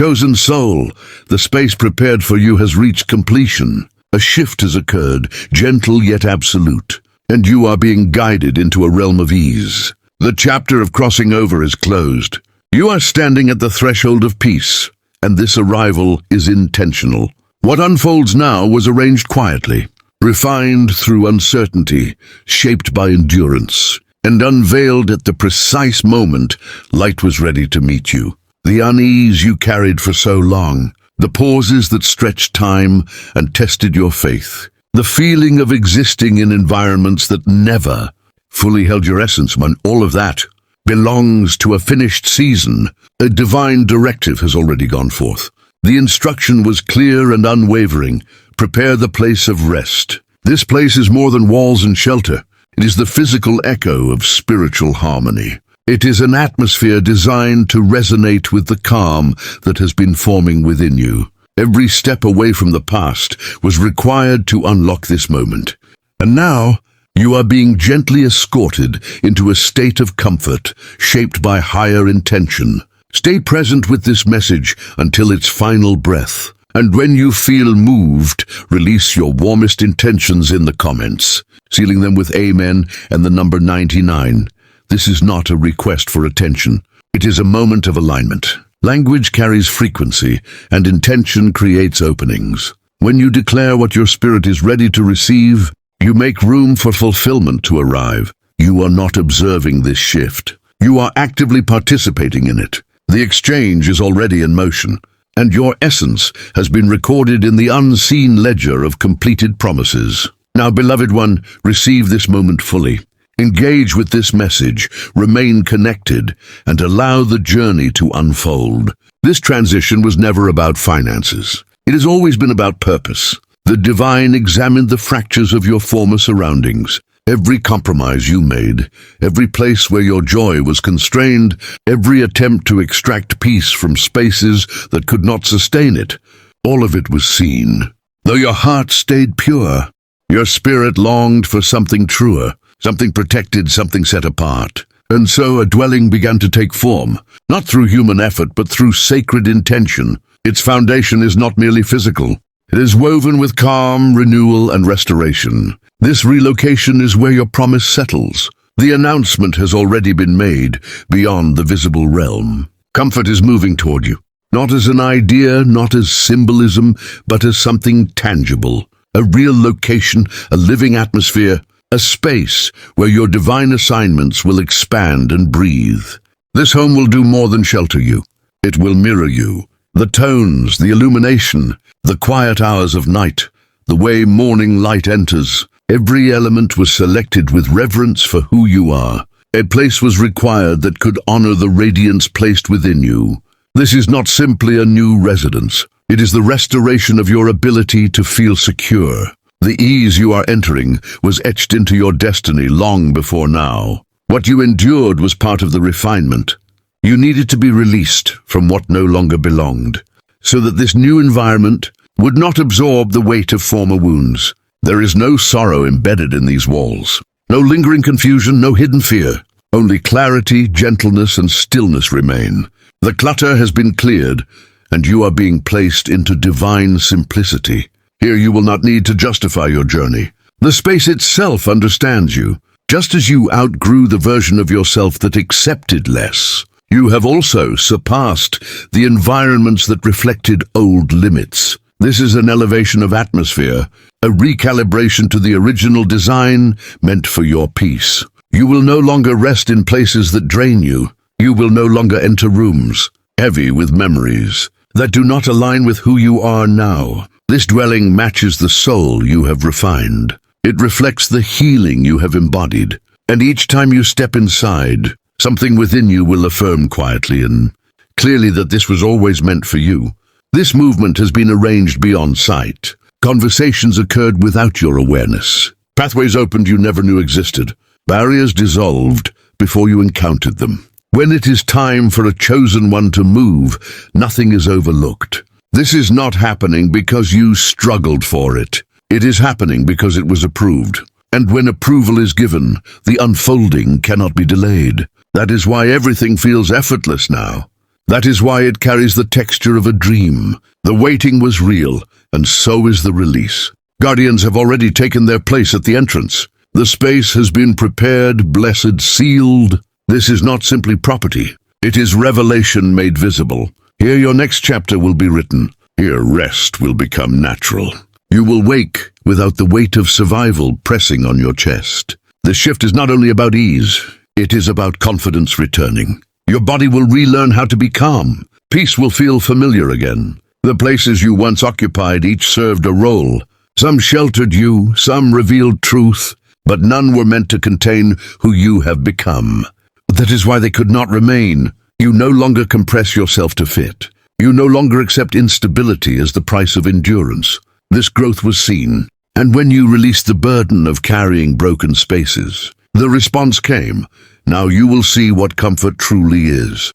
Chosen soul, the space prepared for you has reached completion. A shift has occurred, gentle yet absolute, and you are being guided into a realm of ease. The chapter of crossing over is closed. You are standing at the threshold of peace, and this arrival is intentional. What unfolds now was arranged quietly, refined through uncertainty, shaped by endurance, and unveiled at the precise moment light was ready to meet you. The unease you carried for so long, the pauses that stretched time and tested your faith, the feeling of existing in environments that never fully held your essence, when all of that belongs to a finished season. A divine directive has already gone forth. The instruction was clear and unwavering. Prepare the place of rest. This place is more than walls and shelter. It is the physical echo of spiritual harmony. It is an atmosphere designed to resonate with the calm that has been forming within you. Every step away from the past was required to unlock this moment. And now, you are being gently escorted into a state of comfort, shaped by higher intention. Stay present with this message until its final breath. And when you feel moved, release your warmest intentions in the comments, sealing them with Amen and the number 99. This is not a request for attention. It is a moment of alignment. Language carries frequency, and intention creates openings. When you declare what your spirit is ready to receive, you make room for fulfillment to arrive. You are not observing this shift. You are actively participating in it. The exchange is already in motion, and your essence has been recorded in the unseen ledger of completed promises. Now, beloved one, receive this moment fully. Engage with this message, remain connected, and allow the journey to unfold. This transition was never about finances. It has always been about purpose. The divine examined the fractures of your former surroundings. Every compromise you made, every place where your joy was constrained, every attempt to extract peace from spaces that could not sustain it, all of it was seen. Though your heart stayed pure, your spirit longed for something truer, something protected, something set apart. And so a dwelling began to take form, not through human effort, but through sacred intention. Its foundation is not merely physical. It is woven with calm, renewal, and restoration. This relocation is where your promise settles. The announcement has already been made beyond the visible realm. Comfort is moving toward you, not as an idea, not as symbolism, but as something tangible. A real location, a living atmosphere, a space where your divine assignments will expand and breathe. This home will do more than shelter you. It will mirror you. The tones, the illumination, the quiet hours of night, the way morning light enters. Every element was selected with reverence for who you are. A place was required that could honor the radiance placed within you. This is not simply a new residence. It is the restoration of your ability to feel secure. The ease you are entering was etched into your destiny long before now. What you endured was part of the refinement. You needed to be released from what no longer belonged, so that this new environment would not absorb the weight of former wounds. There is no sorrow embedded in these walls, no lingering confusion, no hidden fear. Only clarity, gentleness, and stillness remain. The clutter has been cleared, and you are being placed into divine simplicity. Here you will not need to justify your journey. The space itself understands you. Just as you outgrew the version of yourself that accepted less, you have also surpassed the environments that reflected old limits. This is an elevation of atmosphere, a recalibration to the original design meant for your peace. You will no longer rest in places that drain you. You will no longer enter rooms heavy with memories that do not align with who you are now. This dwelling matches the soul you have refined. It reflects the healing you have embodied. And each time you step inside, something within you will affirm quietly and clearly that this was always meant for you. This movement has been arranged beyond sight. Conversations occurred without your awareness. Pathways opened you never knew existed. Barriers dissolved before you encountered them. When it is time for a chosen one to move, nothing is overlooked. This is not happening because you struggled for it. It is happening because it was approved. And when approval is given, the unfolding cannot be delayed. That is why everything feels effortless now. That is why it carries the texture of a dream. The waiting was real, and so is the release. Guardians have already taken their place at the entrance. The space has been prepared, blessed, sealed. This is not simply property. It is revelation made visible. Here your next chapter will be written. Here rest will become natural. You will wake without the weight of survival pressing on your chest. The shift is not only about ease, it is about confidence returning. Your body will relearn how to be calm. Peace will feel familiar again. The places you once occupied each served a role. Some sheltered you, some revealed truth, but none were meant to contain who you have become. That is why they could not remain. You no longer compress yourself to fit. You no longer accept instability as the price of endurance. This growth was seen, and when you released the burden of carrying broken spaces, the response came. Now you will see what comfort truly is.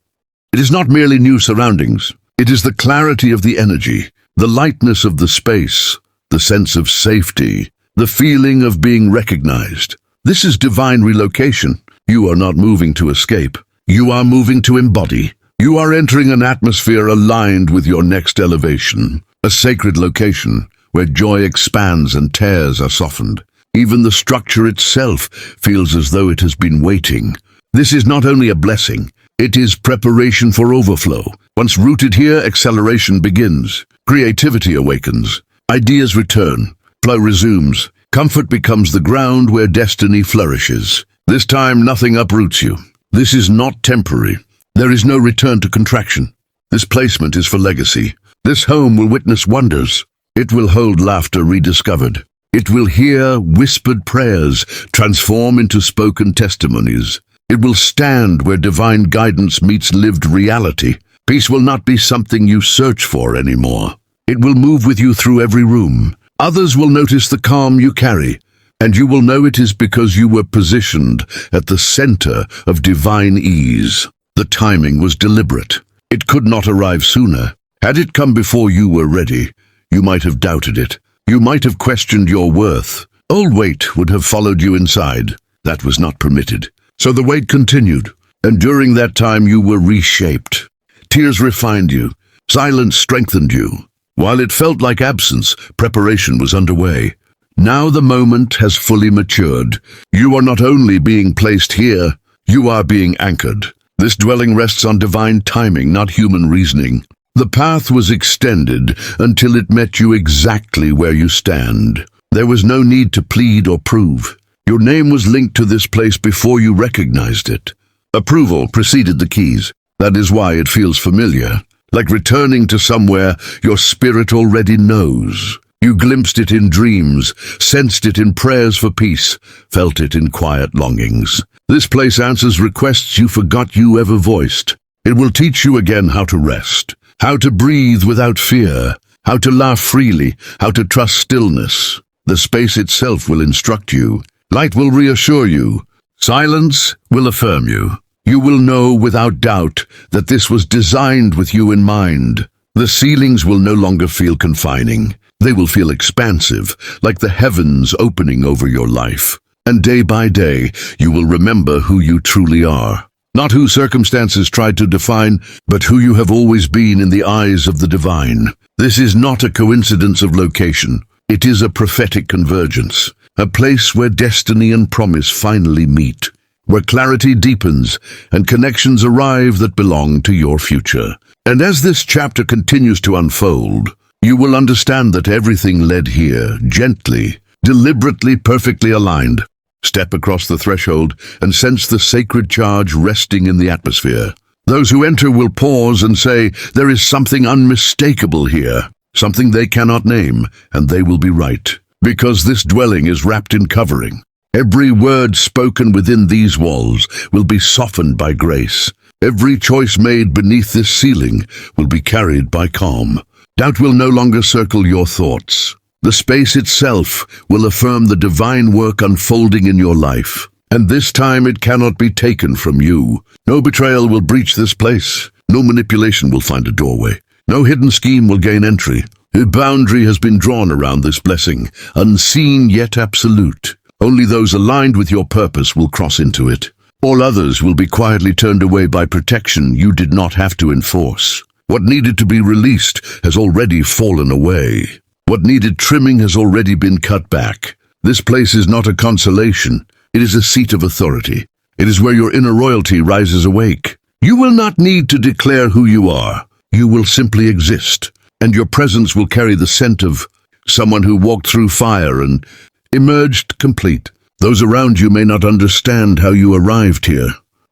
It is not merely new surroundings. It is the clarity of the energy, the lightness of the space, the sense of safety, the feeling of being recognized. This is divine relocation. You are not moving to escape. You are moving to embody. You are entering an atmosphere aligned with your next elevation, a sacred location where joy expands and tears are softened. Even the structure itself feels as though it has been waiting. This is not only a blessing, it is preparation for overflow. Once rooted here, acceleration begins. Creativity awakens. Ideas return. Flow resumes. Comfort becomes the ground where destiny flourishes. This time, nothing uproots you. This is not temporary. There is no return to contraction. This placement is for legacy. This home will witness wonders. It will hold laughter rediscovered. It will hear whispered prayers transform into spoken testimonies. It will stand where divine guidance meets lived reality. Peace will not be something you search for anymore. It will move with you through every room. Others will notice the calm you carry, and you will know it is because you were positioned at the center of divine ease. The timing was deliberate. It could not arrive sooner. Had it come before you were ready, you might have doubted it. You might have questioned your worth. Old weight would have followed you inside. That was not permitted. So the wait continued, and during that time you were reshaped. Tears refined you. Silence strengthened you. While it felt like absence, preparation was underway. Now the moment has fully matured. You are not only being placed here, you are being anchored. This dwelling rests on divine timing, not human reasoning. The path was extended until it met you exactly where you stand. There was no need to plead or prove. Your name was linked to this place before you recognized it. Approval preceded the keys. That is why it feels familiar. Like returning to somewhere your spirit already knows. You glimpsed it in dreams, sensed it in prayers for peace, felt it in quiet longings. This place answers requests you forgot you ever voiced. It will teach you again how to rest, how to breathe without fear, how to laugh freely, how to trust stillness. The space itself will instruct you. Light will reassure you. Silence will affirm you. You will know without doubt that this was designed with you in mind. The ceilings will no longer feel confining. They will feel expansive, like the heavens opening over your life. And day by day, you will remember who you truly are. Not who circumstances tried to define, but who you have always been in the eyes of the divine. This is not a coincidence of location. It is a prophetic convergence, a place where destiny and promise finally meet, where clarity deepens and connections arrive that belong to your future. And as this chapter continues to unfold, you will understand that everything led here, gently, deliberately, perfectly aligned. Step across the threshold and sense the sacred charge resting in the atmosphere. Those who enter will pause and say, there is something unmistakable here, something they cannot name, and they will be right. Because this dwelling is wrapped in covering. Every word spoken within these walls will be softened by grace. Every choice made beneath this ceiling will be carried by calm. Doubt will no longer circle your thoughts. The space itself will affirm the divine work unfolding in your life. And this time it cannot be taken from you. No betrayal will breach this place. No manipulation will find a doorway. No hidden scheme will gain entry. A boundary has been drawn around this blessing, unseen yet absolute. Only those aligned with your purpose will cross into it. All others will be quietly turned away by protection you did not have to enforce. What needed to be released has already fallen away. What needed trimming has already been cut back. This place is not a consolation. It is a seat of authority. It is where your inner royalty rises awake. You will not need to declare who you are. You will simply exist, and your presence will carry the scent of someone who walked through fire and emerged complete. Those around you may not understand how you arrived here.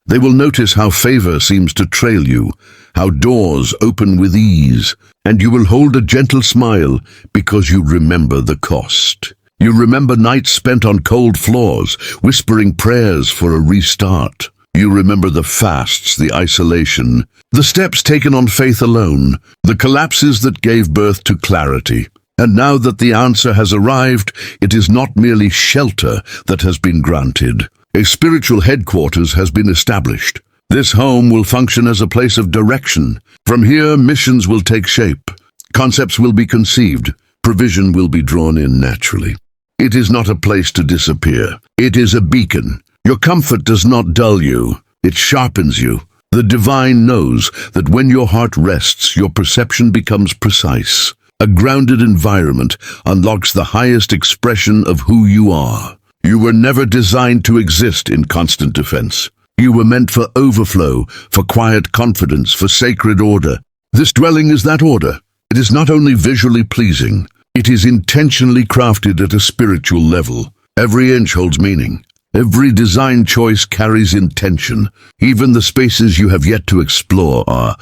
They will notice how favor seems to trail you, how doors open with ease, and you will hold a gentle smile because you remember the cost. You remember nights spent on cold floors, whispering prayers for a restart. You remember the fasts, the isolation, the steps taken on faith alone, the collapses that gave birth to clarity. And now that the answer has arrived, it is not merely shelter that has been granted. A spiritual headquarters has been established. This home will function as a place of direction. From here, missions will take shape. Concepts will be conceived. Provision will be drawn in naturally. It is not a place to disappear. It is a beacon. Your comfort does not dull you. It sharpens you. The divine knows that when your heart rests, your perception becomes precise. A grounded environment unlocks the highest expression of who you are. You were never designed to exist in constant defense. You were meant for overflow, for quiet confidence, for sacred order. This dwelling is that order. It is not only visually pleasing, it is intentionally crafted at a spiritual level. Every inch holds meaning. Every design choice carries intention. Even the spaces you have yet to explore are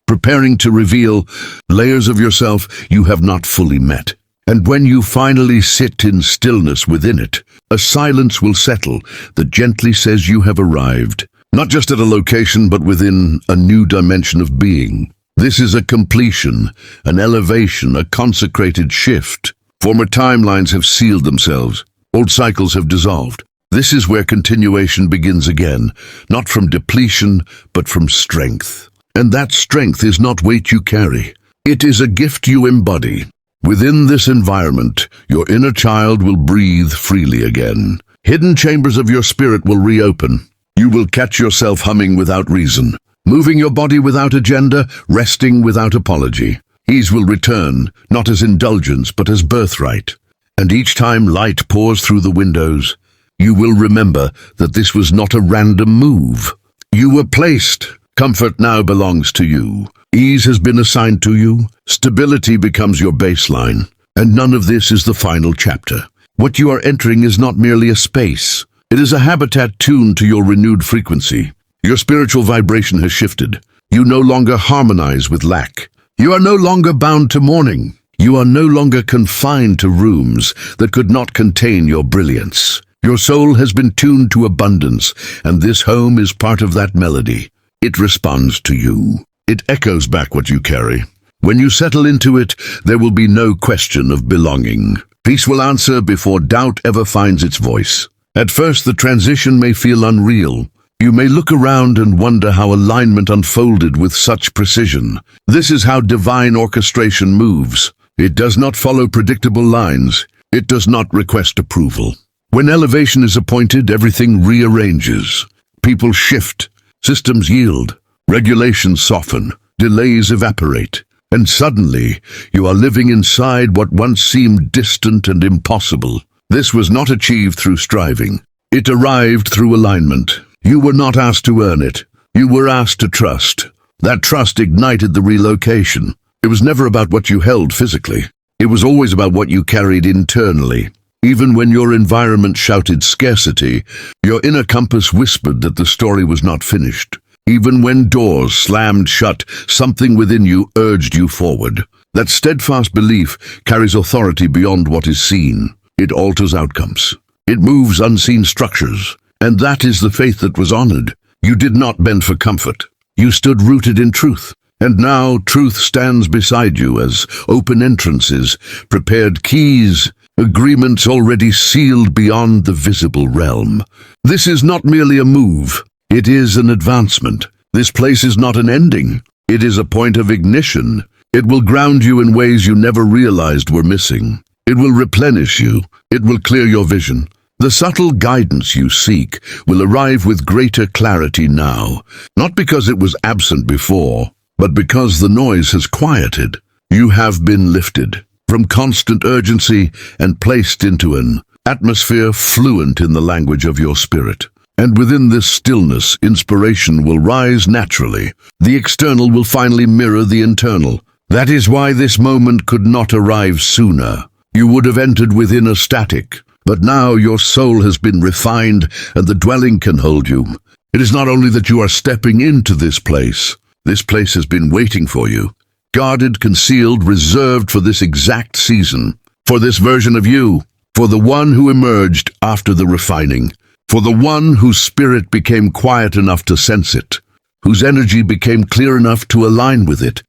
preparing to reveal layers of yourself you have not fully met. And when you finally sit in stillness within it, a silence will settle that gently says you have arrived, not just at a location but within a new dimension of being. This is a completion, an elevation, a consecrated shift. Former timelines have sealed themselves. Old cycles have dissolved. This is where continuation begins again, not from depletion, but from strength. And that strength is not weight you carry. It is a gift you embody. Within this environment, your inner child will breathe freely again. Hidden chambers of your spirit will reopen. You will catch yourself humming without reason, moving your body without agenda, resting without apology. Ease will return, not as indulgence, but as birthright. And each time light pours through the windows, you will remember that this was not a random move. You were placed. Comfort now belongs to you. Ease has been assigned to you. Stability becomes your baseline. And none of this is the final chapter. What you are entering is not merely a space. It is a habitat tuned to your renewed frequency. Your spiritual vibration has shifted. You no longer harmonize with lack. You are no longer bound to mourning. You are no longer confined to rooms that could not contain your brilliance. Your soul has been tuned to abundance, and this home is part of that melody. It responds to you. It echoes back what you carry. When you settle into it, there will be no question of belonging. Peace will answer before doubt ever finds its voice. At first, the transition may feel unreal. You may look around and wonder how alignment unfolded with such precision. This is how divine orchestration moves. It does not follow predictable lines. It does not request approval. When elevation is appointed, everything rearranges. People shift. Systems yield, regulations soften, delays evaporate, and suddenly you are living inside what once seemed distant and impossible. This was not achieved through striving. It arrived through alignment. You were not asked to earn it. You were asked to trust. That trust ignited the relocation. It was never about what you held physically. It was always about what you carried internally. Even when your environment shouted scarcity, your inner compass whispered that the story was not finished. Even when doors slammed shut, something within you urged you forward. That steadfast belief carries authority beyond what is seen. It alters outcomes. It moves unseen structures. And that is the faith that was honored. You did not bend for comfort. You stood rooted in truth. And now truth stands beside you as open entrances, prepared keys, agreements already sealed beyond the visible realm. This is not merely a move. It is an advancement. This place is not an ending. It is a point of ignition. It will ground you in ways you never realized were missing. It will replenish you. It will clear your vision. The subtle guidance you seek will arrive with greater clarity now, not because it was absent before, but because the noise has quieted. You have been lifted from constant urgency and placed into an atmosphere fluent in the language of your spirit. And within this stillness, inspiration will rise naturally. The external will finally mirror the internal. That is why this moment could not arrive sooner. You would have entered within a static, but now your soul has been refined and the dwelling can hold you. It is not only that you are stepping into this place has been waiting for you. Guarded, concealed, reserved for this exact season, for this version of you, for the one who emerged after the refining, for the one whose spirit became quiet enough to sense it, whose energy became clear enough to align with it,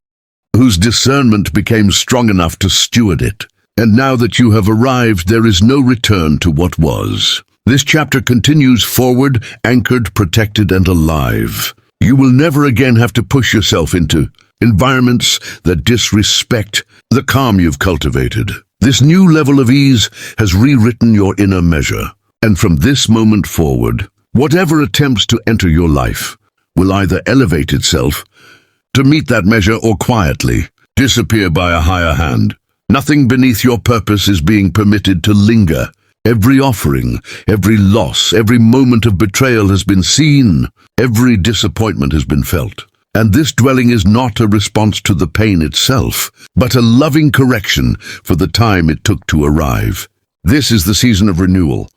whose discernment became strong enough to steward it. And now that you have arrived, there is no return to what was. This chapter continues forward, anchored, protected, and alive. You will never again have to push yourself into environments that disrespect the calm you've cultivated. This new level of ease has rewritten your inner measure. And from this moment forward, whatever attempts to enter your life will either elevate itself to meet that measure or quietly disappear by a higher hand. Nothing beneath your purpose is being permitted to linger. Every offering, every loss, every moment of betrayal has been seen. Every disappointment has been felt. And this dwelling is not a response to the pain itself, but a loving correction for the time it took to arrive. This is the season of renewal,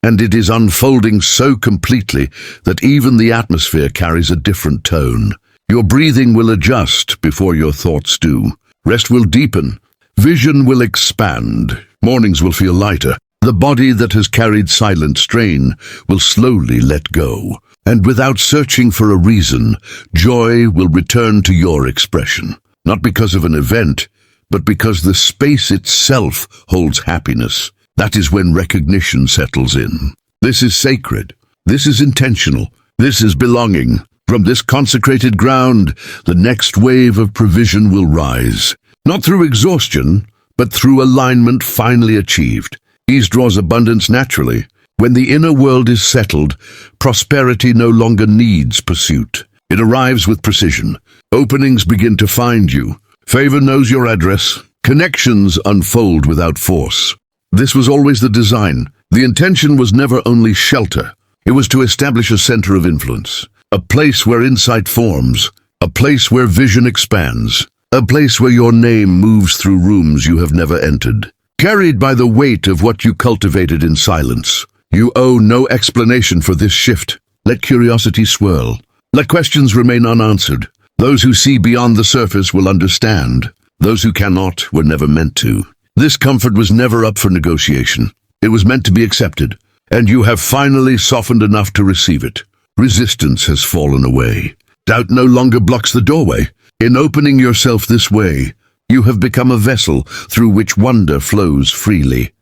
and it is unfolding so completely that even the atmosphere carries a different tone. Your breathing will adjust before your thoughts do. Rest will deepen. Vision will expand. Mornings will feel lighter. The body that has carried silent strain will slowly let go. And without searching for a reason, joy will return to your expression. Not because of an event, but because the space itself holds happiness. That is when recognition settles in. This is sacred. This is intentional. This is belonging. From this consecrated ground, the next wave of provision will rise. Not through exhaustion, but through alignment finally achieved. Ease draws abundance naturally. When the inner world is settled, prosperity no longer needs pursuit. It arrives with precision. Openings begin to find you. Favor knows your address. Connections unfold without force. This was always the design. The intention was never only shelter. It was to establish a center of influence. A place where insight forms. A place where vision expands. A place where your name moves through rooms you have never entered. Carried by the weight of what you cultivated in silence. You owe no explanation for this shift. Let curiosity swirl. Let questions remain unanswered. Those who see beyond the surface will understand. Those who cannot were never meant to. This comfort was never up for negotiation. It was meant to be accepted, and you have finally softened enough to receive it. Resistance has fallen away. Doubt no longer blocks the doorway. In opening yourself this way, you have become a vessel through which wonder flows freely.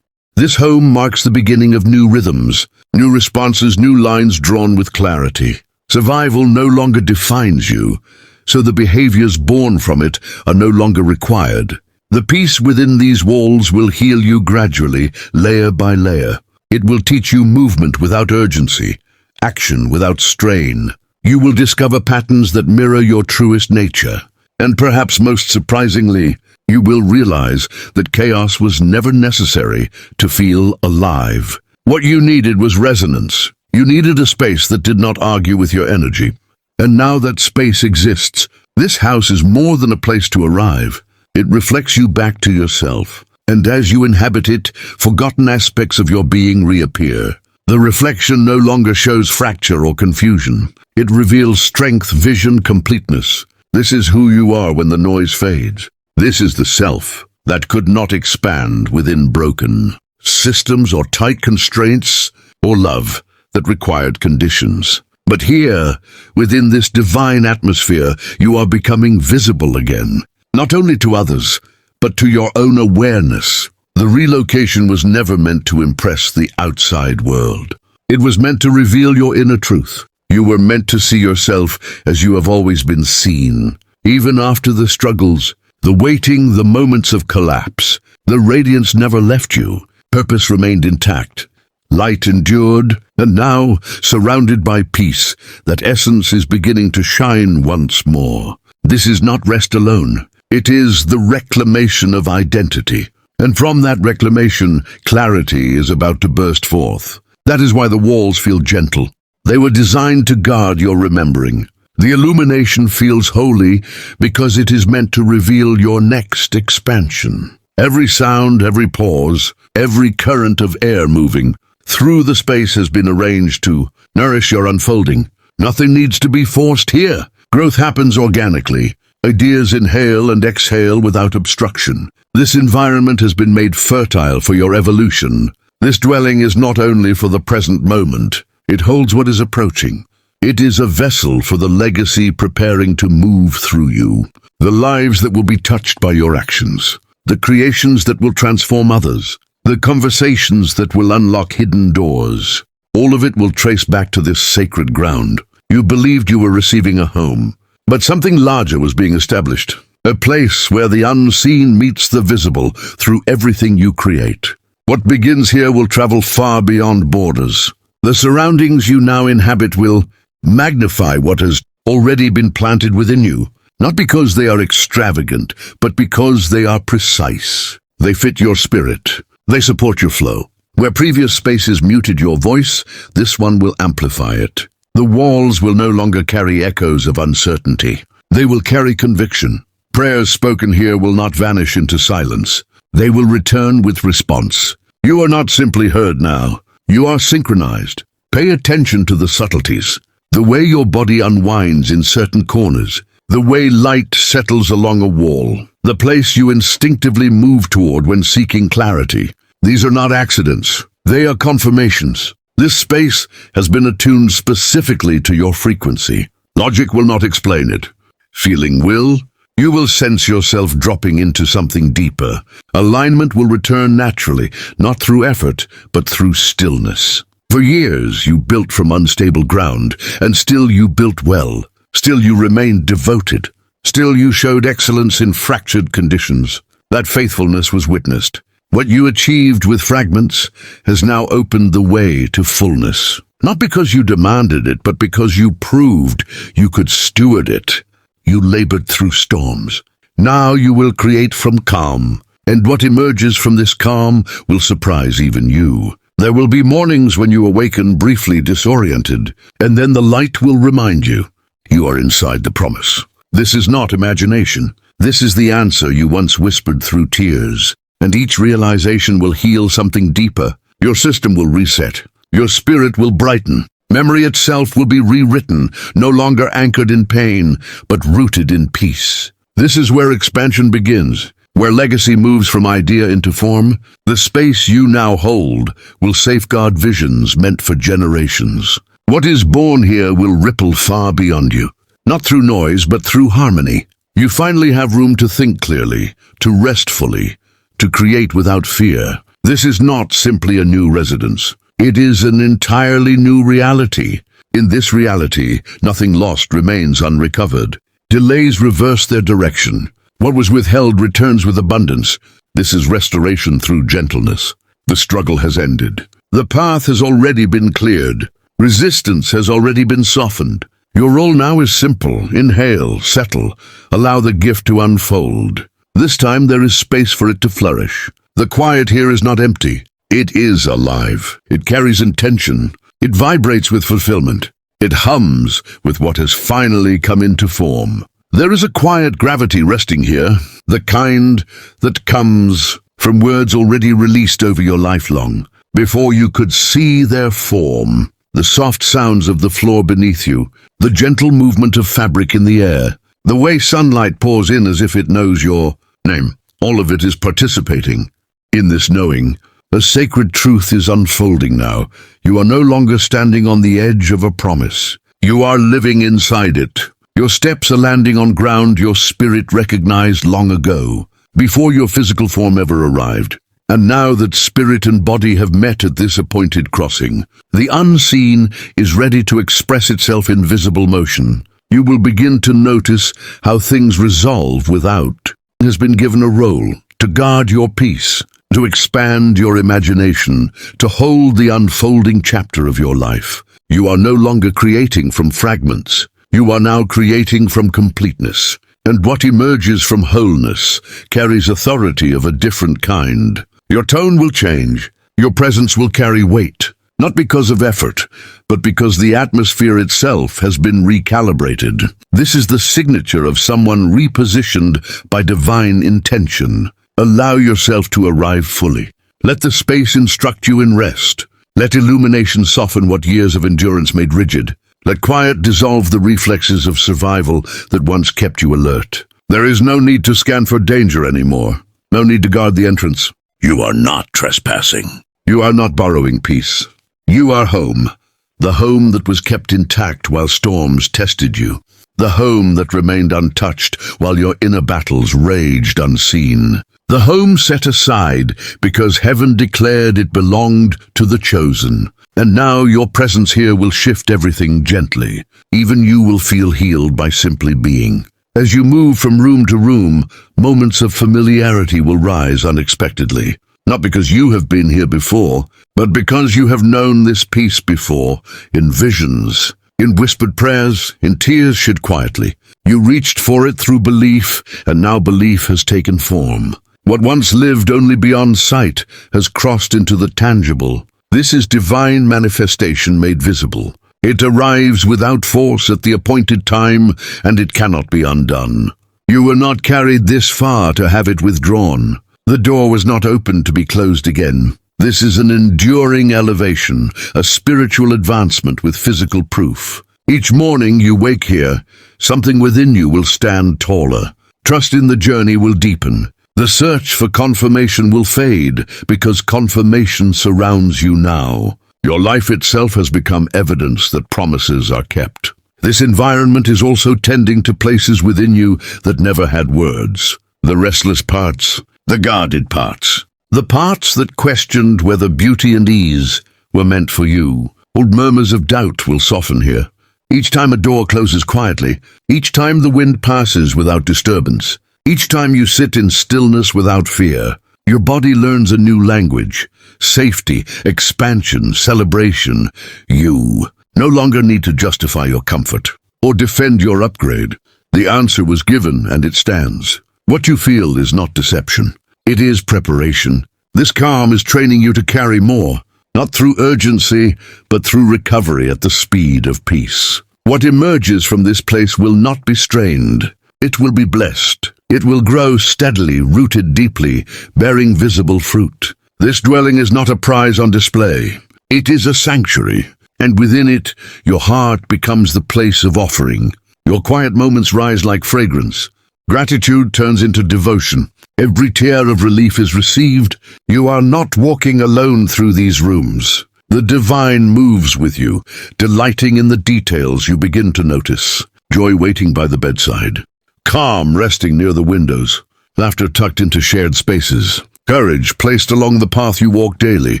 This home marks the beginning of new rhythms, new responses, new lines drawn with clarity. Survival no longer defines you, so the behaviors born from it are no longer required. The peace within these walls will heal you gradually, layer by layer. It will teach you movement without urgency, action without strain. You will discover patterns that mirror your truest nature. And perhaps most surprisingly, you will realize that chaos was never necessary to feel alive. What you needed was resonance. You needed a space that did not argue with your energy. And now that space exists, this house is more than a place to arrive. It reflects you back to yourself. And as you inhabit it, forgotten aspects of your being reappear. The reflection no longer shows fracture or confusion. It reveals strength, vision, completeness. This is who you are when the noise fades. This is the self that could not expand within broken systems or tight constraints or love that required conditions. But here, within this divine atmosphere, you are becoming visible again, not only to others, but to your own awareness. The relocation was never meant to impress the outside world. It was meant to reveal your inner truth. You were meant to see yourself as you have always been seen. Even after the struggles, the waiting, the moments of collapse, the radiance never left you. Purpose remained intact. Light endured, and now, surrounded by peace, that essence is beginning to shine once more. This is not rest alone. It is the reclamation of identity. And from that reclamation, clarity is about to burst forth. That is why the walls feel gentle. They were designed to guard your remembering. The illumination feels holy because it is meant to reveal your next expansion. Every sound, every pause, every current of air moving through the space has been arranged to nourish your unfolding. Nothing needs to be forced here. Growth happens organically. Ideas inhale and exhale without obstruction. This environment has been made fertile for your evolution. This dwelling is not only for the present moment, it holds what is approaching. It is a vessel for the legacy preparing to move through you. The lives that will be touched by your actions. The creations that will transform others. The conversations that will unlock hidden doors. All of it will trace back to this sacred ground. You believed you were receiving a home, but something larger was being established. A place where the unseen meets the visible through everything you create. What begins here will travel far beyond borders. The surroundings you now inhabit will magnify what has already been planted within you. Not because they are extravagant, but because they are precise. They fit your spirit. They support your flow. Where previous spaces muted your voice, this one will amplify it. The walls will no longer carry echoes of uncertainty. They will carry conviction. Prayers spoken here will not vanish into silence. They will return with response. You are not simply heard now. You are synchronized. Pay attention to the subtleties. The way your body unwinds in certain corners. The way light settles along a wall. The place you instinctively move toward when seeking clarity. These are not accidents. They are confirmations. This space has been attuned specifically to your frequency. Logic will not explain it. Feeling will. You will sense yourself dropping into something deeper. Alignment will return naturally, not through effort, but through stillness. For years you built from unstable ground, and still you built well. Still you remained devoted. Still you showed excellence in fractured conditions. That faithfulness was witnessed. What you achieved with fragments has now opened the way to fullness. Not because you demanded it, but because you proved you could steward it. You labored through storms. Now you will create from calm, and what emerges from this calm will surprise even you. There will be mornings when you awaken briefly disoriented, and then the light will remind you. You are inside the promise. This is not imagination. This is the answer you once whispered through tears. And each realization will heal something deeper. Your system will reset. Your spirit will brighten. Memory itself will be rewritten, no longer anchored in pain, but rooted in peace. This is where expansion begins, where legacy moves from idea into form. The space you now hold will safeguard visions meant for generations. What is born here will ripple far beyond you, not through noise, but through harmony. You finally have room to think clearly, to rest fully, to create without fear. This is not simply a new residence. It is an entirely new reality. In this reality, nothing lost remains unrecovered. Delays reverse their direction. What was withheld returns with abundance. This is restoration through gentleness. The struggle has ended. The path has already been cleared. Resistance has already been softened. Your role now is simple. Inhale, settle, allow the gift to unfold. This time there is space for it to flourish. The quiet here is not empty. It is alive. It carries intention. It vibrates with fulfillment. It hums with what has finally come into form. There is a quiet gravity resting here, the kind that comes from words already released over your lifelong, before you could see their form. The soft sounds of the floor beneath you, the gentle movement of fabric in the air, the way sunlight pours in as if it knows your name. All of it is participating in this knowing. A sacred truth is unfolding now. You are no longer standing on the edge of a promise. You are living inside it. Your steps are landing on ground your spirit recognized long ago, before your physical form ever arrived. And now that spirit and body have met at this appointed crossing, the unseen is ready to express itself in visible motion. You will begin to notice how things resolve without. Has been given a role to guard your peace, to expand your imagination, to hold the unfolding chapter of your life. You are no longer creating from fragments. You are now creating from completeness. And what emerges from wholeness carries authority of a different kind. Your tone will change. Your presence will carry weight, not because of effort, but because the atmosphere itself has been recalibrated. This is the signature of someone repositioned by divine intention. Allow yourself to arrive fully. Let the space instruct you in rest. Let illumination soften what years of endurance made rigid. Let quiet dissolve the reflexes of survival that once kept you alert. There is no need to scan for danger anymore. No need to guard the entrance. You are not trespassing. You are not borrowing peace. You are home. The home that was kept intact while storms tested you. The home that remained untouched while your inner battles raged unseen. The home set aside because heaven declared it belonged to the chosen. And now your presence here will shift everything gently. Even you will feel healed by simply being. As you move from room to room, moments of familiarity will rise unexpectedly. Not because you have been here before, but because you have known this peace before, in visions, in whispered prayers, in tears shed quietly. You reached for it through belief, and now belief has taken form. What once lived only beyond sight has crossed into the tangible. This is divine manifestation made visible. It arrives without force at the appointed time, and it cannot be undone. You were not carried this far to have it withdrawn. The door was not opened to be closed again. This is an enduring elevation, a spiritual advancement with physical proof. Each morning you wake here, something within you will stand taller. Trust in the journey will deepen. The search for confirmation will fade because confirmation surrounds you now. Your life itself has become evidence that promises are kept. This environment is also tending to places within you that never had words. The restless parts, the guarded parts, the parts that questioned whether beauty and ease were meant for you. Old murmurs of doubt will soften here. Each time a door closes quietly, each time the wind passes without disturbance, each time you sit in stillness without fear, your body learns a new language. Safety, expansion, celebration. You no longer need to justify your comfort or defend your upgrade. The answer was given and it stands. What you feel is not deception. It is preparation. This calm is training you to carry more, not through urgency, but through recovery at the speed of peace. What emerges from this place will not be strained. It will be blessed. It will grow steadily, rooted deeply, bearing visible fruit. This dwelling is not a prize on display. It is a sanctuary, and within it, your heart becomes the place of offering. Your quiet moments rise like fragrance. Gratitude turns into devotion. Every tear of relief is received. You are not walking alone through these rooms. The divine moves with you, delighting in the details you begin to notice. Joy waiting by the bedside. Calm resting near the windows. Laughter tucked into shared spaces. Courage placed along the path you walk daily.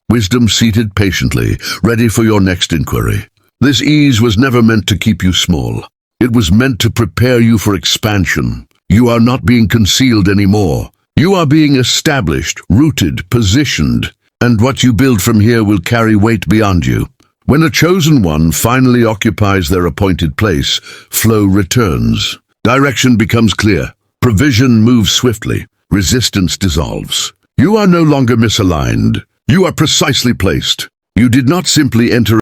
Wisdom seated patiently, ready for your next inquiry. This ease was never meant to keep you small. It was meant to prepare you for expansion. You are not being concealed anymore. You are being established, rooted, positioned, and what you build from here will carry weight beyond you. When a chosen one finally occupies their appointed place, flow returns. Direction becomes clear. Provision moves swiftly. Resistance dissolves. You are no longer misaligned. You are precisely placed. You did not simply enter